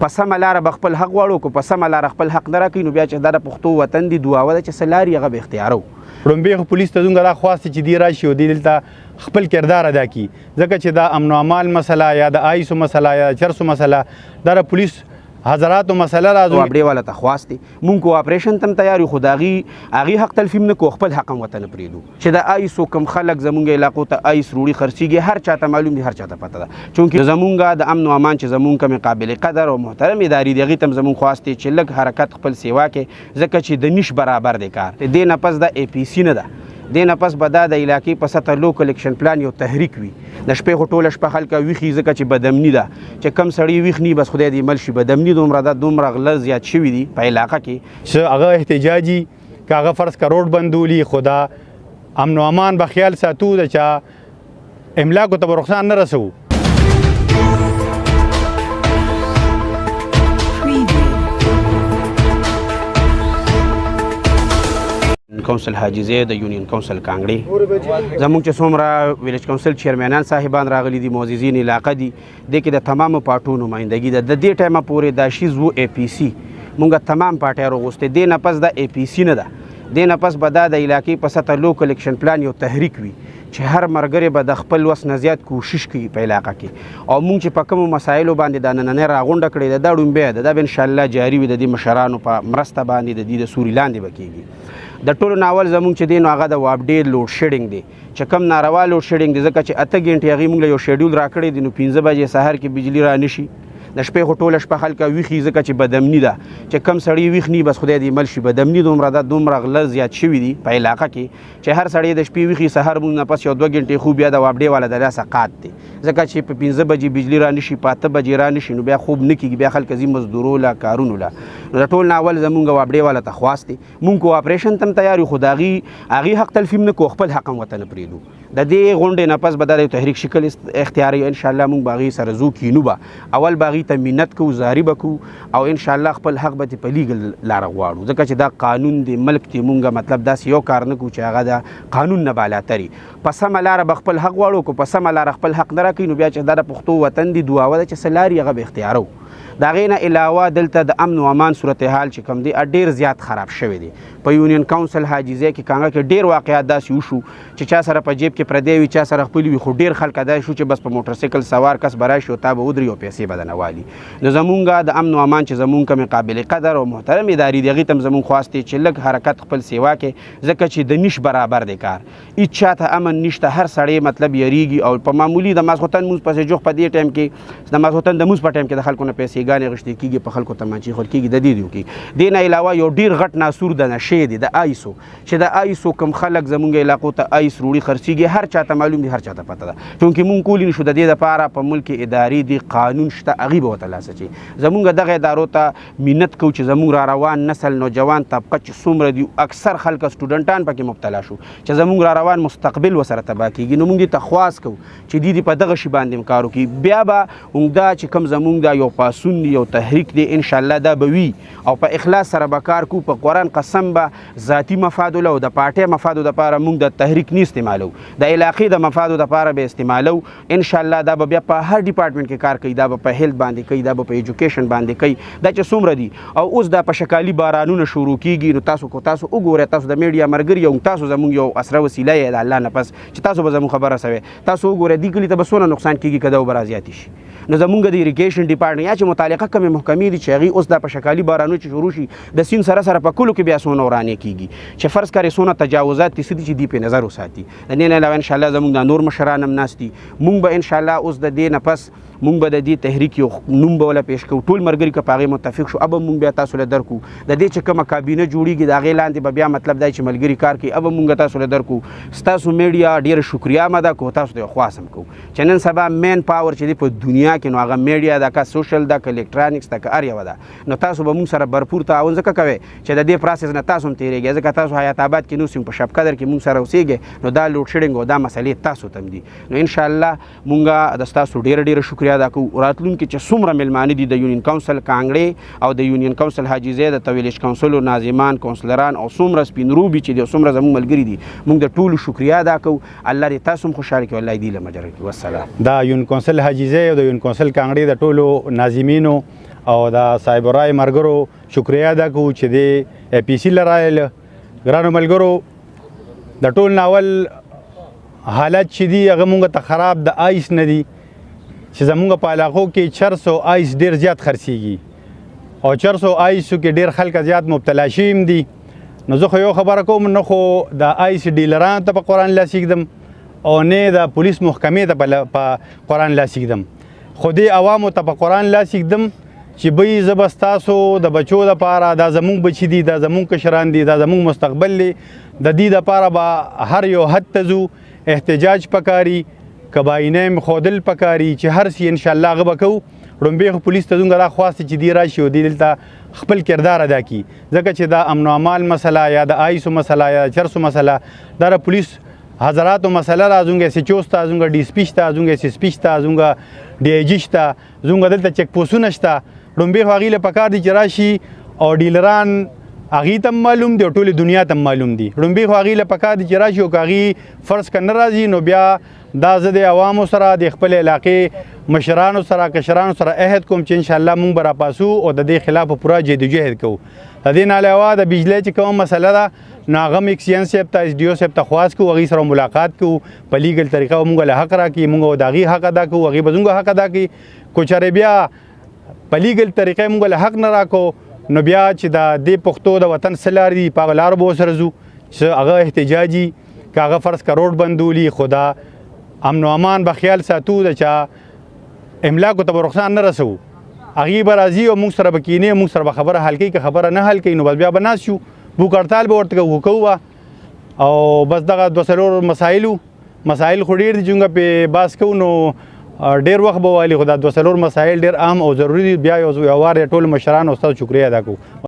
په سمه لاره به خپل حق غواړو که په سمه لاره خپل حق نه راکوي نو بیا چې دا د پښتو وطن دی دعا ده چې څه لارې هغه به اختیارو. لومبۍ خو پولیس ته زموږ دا خواست چې دی راشي او دی دلته خپل کردار ادا کړي ځکه چې دا امن و امان مسله یا د آیسو مسله یا د چرسو مسله دا د پولیس حضراتو مسله راځو وابډې والا ته خواست دی مونږ کو اپریشن تم تیار یو خو د هغې حق تلفیم نه کو خپل حق هم ورته نه پرېږدو چې د آیسو کم خلک زمونږ علاقو ته آیس روړي خرڅېږي هر چاته معلوم دي هر چاته پته ده چونکې زمونږ د امن و امان چې زمونږ کمې قابل قدر او محترم ادارې دي هغې ته هم زمونږ خواست دی چې لږ حرکت خپل سیوا کې ځکه چې د نیش برابر دی کار د دې نه پس د اے پی سی نه ده دې نه پس به دا د علاقې په سطح لوکل اکشن پلان یو تحریک وي د شپې خو ټوله شپه خلکه ویښي ځکه چې بدامني ده چې کم سړی ویښ ني بس خدای دې مل شي بدامني دومره ده دومره غله زیات شوي دي په علاقه کې چې هغه احتجاجي که هغه فرض که روډ بندولي خو دا امن و امان به خیال ساتو د چا املاکو ته به رخصان نه رسوو. کونسل حاجزې د یونین کونسل کانګړې زموږ چې څومره ویلیج کونسل چیرمنان صاحبان راغلي دي معززین علاقه دي دې کې د تمامو پارټو نمایندګي ده د دې ټایمه پورې دا شیز و اے پی سی مونږ تمام پارټۍ راغوستې دې نه پس د اے پی سی نه ده دې نه پس به دا د علاقې په سطح لوکل اکشن پلان یو تحریک وي چې هر مرګري به د خپل وس نه زیات کوشش کوي په علاقه کې او مونږ چې په کومو مسایلو باندې دا نننۍ راغونډه کړې ده دا ډومبۍ ده دا به انشاءالله جاري وي د دې مشرانو په مرسته باندې د دې د سوري لاندې به کېږي. د ټولو ناول زمونږ چې دی نو هغه د وابډې لوډ شیډینګ دی چې کم ناروا لوډ شیډینګ دی ځکه چې 8 غنټې هغې موږ له یو شیډیول راکړی دی نو 15 بجې سهار کې بجلي را نه شي د شپې خو ټوله شپه خلکه ویښي ځکه چې بدامني ده چې کم سړی ویښ ني بس خدای دې مل شي بدامني دومره ده دومره غله زیات شوي دي په علاقه کې چې هر سړی د شپې ویښي سهار مونږ نه پس یو 2 غنټې خوب بیا د وابډې والا د لاسه قات دی ځکه چې په 15 بجې بجلي را نه شي په 8 بجې را نه شي نو بیا خوب نه کېږي بیا خلک ځي مزدورو له کارونو له نو د ټول ناول زمونږ وابډې والا ته خواست دی مونږ کو اپریشن تم تیار یو خو د هغې حق تلفیم نه کو خپل حق هم ورته نه پرېږدو د دې غونډې نه پس به دا د تحریک شکل اختیاري انشاءالله مونږ به هغې سره زو کینو به اول به هغې ته منت کوو زاري به کوو او انشاءالله خپل حق به په لیګل لاره غواړو ځکه چې دا قانون دی ملک دی مونږ مطلب داسې یو کار نه کوو چې هغه د قانون نه بالاتري په سمه لاره به خپل حق غواړو که په سمه لاره خپل حق نه راکوي نو بیا چې دا د پښتو وطن دی دعا ده چې څه لارې هغه به اختیارو. د هغې نه علاوه دلته د امن و امان صورتحال چې کوم دی ډېر زیات خراب شوی دی په یونین کونسل حاجزې کې کانګه کې ډېر واقعات داسې وشو چې چا سره په جیب کې پردی وي چا سره خپل وي خو ډېر خلک داسې شو چې بس په موټرسایکل سوار کس به راشي او تا به ودري او پیسې به درنه والي نو زمونږ د امن و امان چې زمونږ کمې قابل قدر او محترم ادارې دي هغې ته هم زمونږ خواست دی چې لږ حرکت خپل سیوا کې ځکه چې د نیش برابر دی کار هېڅ چاته امن نشته هر سړی مطلب یریږي او په معمولي د ماسخوتن مونځ پسې جوخ په دې ټایم کې د ماسخوتن د مونځ په ټایم کې د خلکو نه پیسېګانې غوښتې کېږي په خلکو تمانچې خور کېږي د دې دیو کې دې نه علاوه یو ډېر غټ ناسور د نشې دی د آیسو چې د آیسو کم خلک زمونږ علاقو ته آیس روړي خرڅېږي هر چاته معلوم دي هر چاته پته ده چونکې مونږ کولی نشو د دې دپاره په ملک ادارې دي قانون شته هغې به ورته لاسه چي زمونږ دغه ادارو ته منت کوو چې زمونږ را روان نسل نوجوان طبقه چې څومره دي اکثر خلک سټوډنټان پکې مبتلا شو چې زمونږ را روان مستقبل ورسره تباه کېږي نو مونږ دې ته خواست کوو چې دوی دې په دغه شي باندې هم کار وکړي بیا به عمده چې کوم زمونږ دا یو پاڅون دی یو تحریک دی انشاءالله دا به وي او په اخلاص سره به کار کوو په قرآن قسم به ذاتي مفادو له او د پارټۍ مفادو دپاره مونږ د تحریک نه استعمالو د علاقې د مفادو دپاره به استعمالو انشاءالله دا به بیا په هر ډپارټمنټ کې کار کوي دا به په هیلث باندې کوي دا به په ایجوکیشن باندې کوي دا چې څومره دي او اوس دا په شکالي بارانونه شروع کېږي نو تاسو کو تاسو وګورئ تاسو د میډیا ملګري یو تاسو زمونږ یو اسره وسیله یې د الله نه پس چې تاسو به زموږ خبره رسوئ تاسو وګورئ دې کلي ته به څونه نقصان کېږي که دا اوبه رازیاتې شي نو زمونږ د اریګیشن ډپارټمنټ یا چې متعلقه کومې محکمې دي چې هغې اوس دا په شکالي بارانو چې شروع شي د سیند سره په کلو کې بیا څونه ورانې کېږي چې فرض کړئ څونه تجاوزات دي څه دي چې دوی پې نظر وساتي د دې نه علاوه انشاءالله زمونږ دا نور مشران هم ناست دي مونږ به انشاءالله اوس د دې نه پس مونږ به د دې تحریک یو نوم به وله پیش کوو ټول ملګري که په هغې متفق شو ابه مونږ بیا تاسو له درکو د دې چې کومه کابینه جوړېږي د هغې لاندې به بیا مطلب دی چې ملګري کار کوي ابه مونږ تاسو له درکو ستاسو میډیا ډېره شکریه مه ده کوو تاسو ته یو خواست هم کوو چې نن سبا مین پاور چې دی په دنیا کې نو هغه میډیا ده که سوشل ده که الکترانکس ده که هر یوه ده نو تاسو به مونږ سره برپور تعاون ځکه کوئ چې د دې پروسس نه تاسو هم تېرېږئ ځکه تاسو حیات آباد کې نو سیم په شب قدر کې مونږ سره اوسېږئ نو دا لوډ شیډینګ او دا مسلې تاسو ته هم دي نو انشاءالله مونږ د ستاسو ډېره شکریه ادا کوو راتلونکي چې څومره میلمانه دي د یونین کونسل کانګړې او د یونین کونسل حاجزې د ویلیج کونسلو ناظمان کونسلران او څومره سپین روبي چې دي څومره زموږ ملګري دي مونږ د ټولو شکریه ادا کوو الله دې تاسو هم خوشحاله کړي الله دې له مجره کړي والسلام. دا یونین کونسل حاجزې او د یونین کونسل کانګړې د ټولو ناظمینو او دا صاحب رای مرګرو شکریا ادا کوو چې د APC لرایله ګرانو ملګرو د ټول ناول حالت چې دي هغه مونږ ته خراب د آیس نه دي چې زمونږ په علاقو کې چرسو آیس ډیر زیات خرڅیږي او چرسو آیسو کې ډیر خلک زیات مبتلا شوي دي نو زه خو یو خبره کوم نه خو د آیس ډیلران ته په قرآن لاس ایږدم او نه د پولیس محکمې ته په قرآن لاس ایږدم خو دې عوامو ته په قرآن لاس ایږدم چې بی زه به ستاسو د بچو دپاره دا زمونږ بچي دي دا زمونږ کشران دي دا زمونږ مستقبل دی د دې دپاره به هر یو حد ته ځو احتجاج پکاري کباینه ښودل پکاري چې هر څه انشاءالله هغه به کوو ړومبی خو پولیس ته زموږ دا خواست چې دی راشي او دی دلته خپل کردار ادا کړي ځکه چې دا امن و امان مسله یا د آیسو مسله یا د چرسو مسله دا د پولیس حضراتو مسله را زموږ SHO شته زموږ DSP شته زموږ SSP شته زموږ DIG شته زموږ دلته چک پوسټونه شته ړومبی خو هغې له پکار دي چې راشي او ډیلران هغې ته معلوم دی او ټولې دنیا ته معلوم دي ړومبی خو هغې له پکار دي چې راشي او که هغې فرض که نه راځي نو بیا دا زه د عوامو سره د خپل علاقې مشرانو سره کشرانو سره عهد کوم چې انشاءالله مونږ به راپاسو او د دې خلاف پوره جدوجهد کوو د دې نه علاوه د بجلی چې کومه مسله ده نو هغه هم اکسین صاحب ته SDO صاحب ته خواست کوو هغې سره ملاقات کوو په لیګل طریقه مونږ له حق راکړي مونږ د هغې حق ادا کوو هغې به زموږ حق ادا کړي کو چېرې بیا په لیګل طریقې مونږ له حق نه راکو نو بیا چې د دې پښتو د وطن څه لارې دي په هغه لارو به ورسره ځو چې هغه احتجاجي که هغه فرض که روډ بندولي خو دا امن و امان به خیال ساتو د چا املاکو ته به رخصان نه رسوو هغې به راځي او موږ سره به کینې موږ سره به خبره حل کوي که خبره نه حل کوي نو بس بیا به ناست شو بوک هړتال به ورته کوو او بس دغه دوه څلور مسایل خو ډېر دي چې موږ پې بحث کوو نو ډېر وخت به والي خو دا دوه څلور مسایل ډېر اهم او ضروري دي بیا یو وار ټول مشران او ستاسو شکریه ادا کوو